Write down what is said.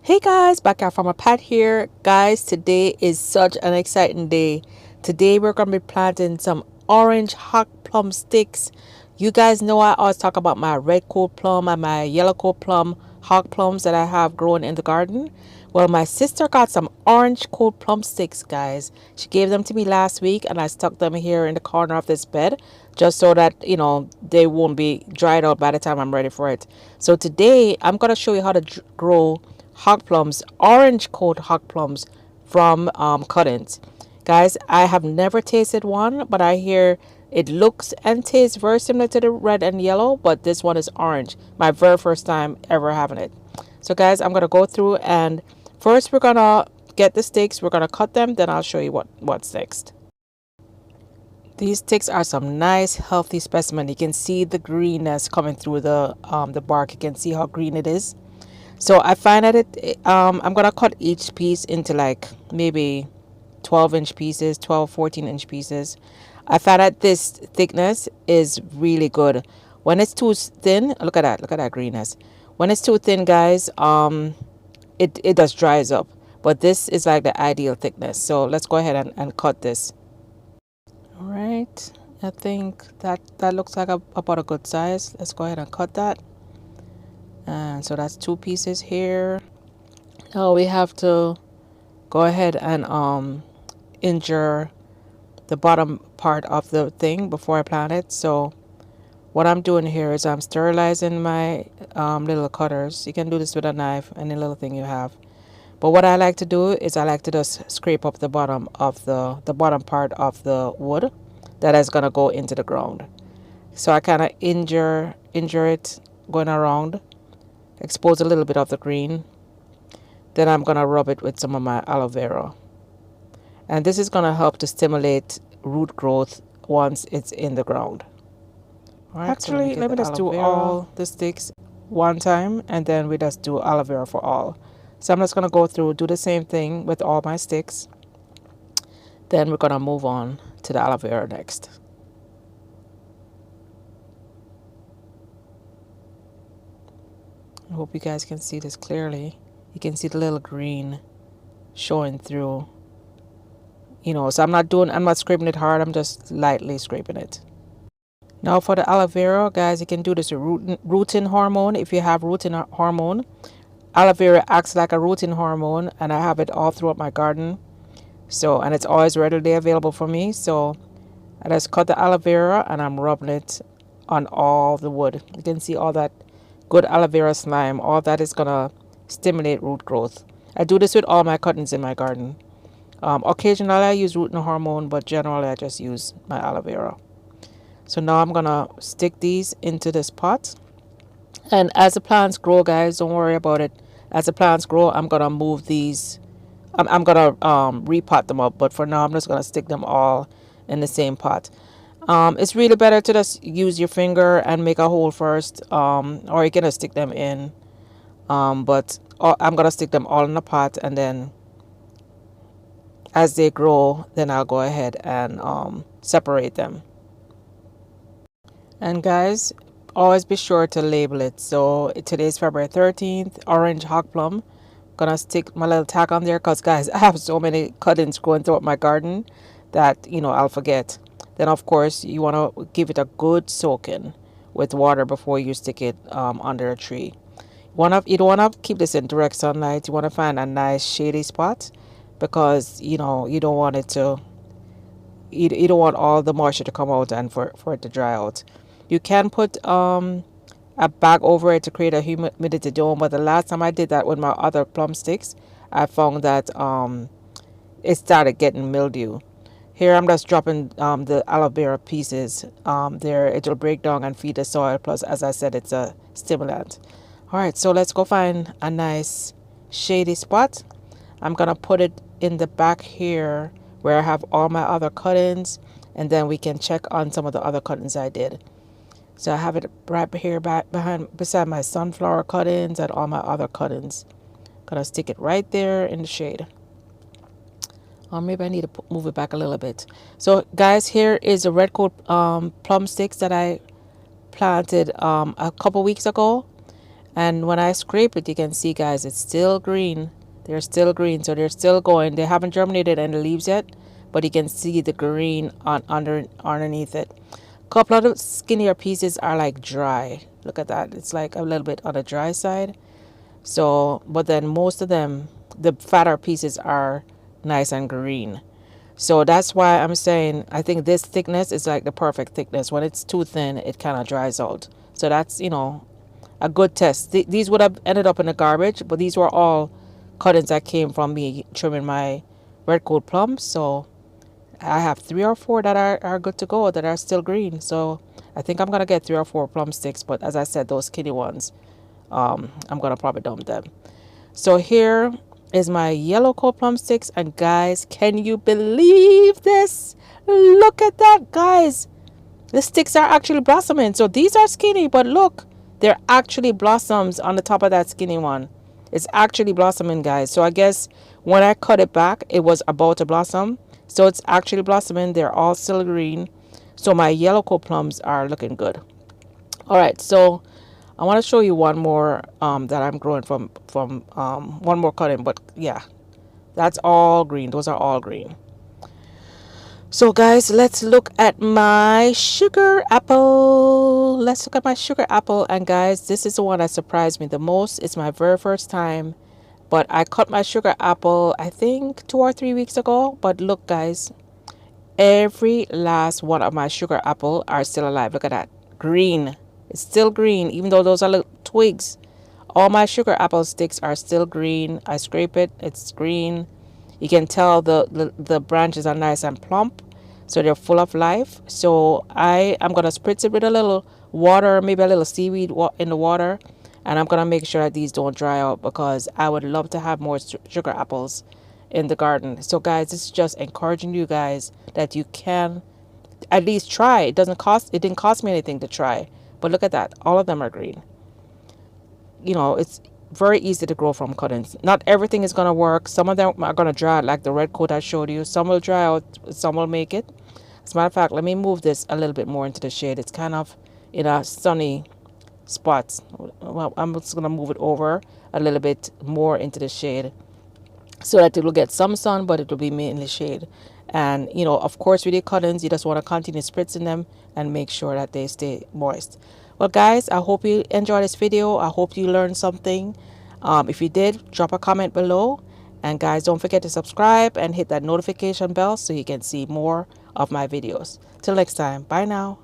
Hey guys, back out from a pad here. Guys, today is such an exciting day. Today we're going to be planting some orange hot plum sticks. You guys know I always talk about my red coat plum and my yellow coat plum hot plums that I have growing in the garden. Well, my sister got some orange coat plum sticks, guys. She gave them to me last week and I stuck them here in the corner of this bed just so that, they won't be dried out by the time I'm ready for it. So today I'm going to show you how to grow hog plums, orange coat hog plums from cuttings. Guys, I have never tasted one, but I hear it looks and tastes very similar to the red and yellow, but this one is orange. My very first time ever having it. So guys, I'm going to go through and first we're going to get the sticks. We're going to cut them, then I'll show you what's next. These sticks are some nice healthy specimen. You can see the greenness coming through the bark. You can see how green it is. So I find that I'm gonna cut each piece into like maybe 12-inch pieces, 12, 14-inch pieces. I find that this thickness is really good. When it's too thin, look at that greenness. When it's too thin, guys, it just dries up. But this is like the ideal thickness. So let's go ahead and cut this. All right, I think that looks like about a good size. Let's go ahead and cut that. And so that's two pieces here. Now we have to go ahead and injure the bottom part of the thing before I plant it. So what I'm doing here is I'm sterilizing my little cutters. You can do this with a knife, any little thing you have. But what I like to do is I like to just scrape up the bottom of the bottom part of the wood that is gonna go into the ground. So I kind of injure it going around, expose a little bit of the green. Then I'm gonna rub it with some of my aloe vera. And this is gonna help to stimulate root growth once it's in the ground. All right, actually, so let me just do all the sticks one time and then we just do aloe vera for all. So I'm just gonna go through, do the same thing with all my sticks. Then we're gonna move on to the aloe vera next. I hope you guys can see this clearly. You can see the little green showing through. So I'm not scraping it hard, I'm just lightly scraping it. Now for the aloe vera, guys, you can do this with rooting hormone. If you have rooting hormone, aloe vera acts like a rooting hormone, and I have it all throughout my garden. So, and it's always readily available for me. So I just cut the aloe vera and I'm rubbing it on all the wood. You can see all that good aloe vera slime. All that is gonna stimulate root growth. I do this with all my cuttings in my garden. Occasionally I use rooting hormone, but generally I just use my aloe vera. So now I'm gonna stick these into this pot. And as the plants grow, guys, don't worry about it. As the plants grow, I'm gonna move these. I'm gonna repot them up, but for now I'm just gonna stick them all in the same pot. It's really better to just use your finger and make a hole first, or you can just stick them in. But I'm gonna stick them all in the pot, and then as they grow, then I'll go ahead and separate them. And guys, always be sure to label it. So today's February 13th, orange hog plum. Gonna stick my little tag on there because, guys, I have so many cuttings growing throughout my garden that I'll forget. Then of course you want to give it a good soaking with water before you stick it under a tree. You don't want to keep this in direct sunlight. You want to find a nice shady spot because you don't want it to you don't want all the moisture to come out and for it to dry out. You can put a bag over it to create a humidity dome, but the last time I did that with my other plum sticks, I found that it started getting mildew. Here I'm just dropping the aloe vera pieces there. It will break down and feed the soil, plus as I said, it's a stimulant. All right, so let's go find a nice shady spot. I'm gonna put it in the back here where I have all my other cuttings, and then we can check on some of the other cuttings I did. So I have it right here beside my sunflower cuttings and all my other cuttings. Gonna stick it right there in the shade. Or maybe I need to move it back a little bit. So guys, here is the red coat plum sticks that I planted a couple weeks ago. And when I scrape it, you can see, guys, it's still green. They're still green, so they're still going. They haven't germinated any leaves yet, but you can see the green underneath it. Couple of the skinnier pieces are like dry. Look at that. It's like a little bit on the dry side. So, but then most of them, the fatter pieces are nice and green. So that's why I'm saying I think this thickness is like the perfect thickness. When it's too thin, it kind of dries out. So that's, a good test. These would have ended up in the garbage, but these were all cuttings that came from me trimming my red coat plums. So I have 3 or 4 that are good to go, that are still green. So I think I'm going to get 3 or 4 plum sticks. But as I said, those skinny ones, I'm going to probably dump them. So here is my yellow coat plum sticks. And guys, can you believe this? Look at that, guys. The sticks are actually blossoming. So these are skinny, but look, they're actually blossoms on the top of that skinny one. It's actually blossoming, guys. So I guess when I cut it back, it was about to blossom. So it's actually blossoming. They're all still green. So my yellow coat plums are looking good. All right, so I want to show you one more that I'm growing from one more cutting. But yeah, that's all green. Those are all green. So guys, let's look at my sugar apple. Let's look at my sugar apple. And guys, this is the one that surprised me the most. It's my very first time. But I cut my sugar apple, I think 2 or 3 weeks ago. But look, guys, every last one of my sugar apple are still alive. Look at that. Green. It's still green, even though those are little twigs. All my sugar apple sticks are still green. I scrape it, it's green. You can tell the branches are nice and plump, so they're full of life. So I am going to spritz it with a little water, maybe a little seaweed in the water. And I'm going to make sure that these don't dry out, because I would love to have more sugar apples in the garden. So guys, this is just encouraging you guys that you can at least try. It didn't cost me anything to try. But look at that. All of them are green. It's very easy to grow from cuttings. Not everything is going to work. Some of them are going to dry out, like the red coat I showed you. Some will dry out, some will make it. As a matter of fact, let me move this a little bit more into the shade. It's kind of in a sunny spot. Well, I'm just going to move it over a little bit more into the shade, so that it will get some sun, but it will be mainly shade. And, of course, with your cuttings, you just want to continue spritzing them and make sure that they stay moist. Well, guys, I hope you enjoyed this video. I hope you learned something. If you did, drop a comment below. And guys, don't forget to subscribe and hit that notification bell so you can see more of my videos. Till next time, bye now.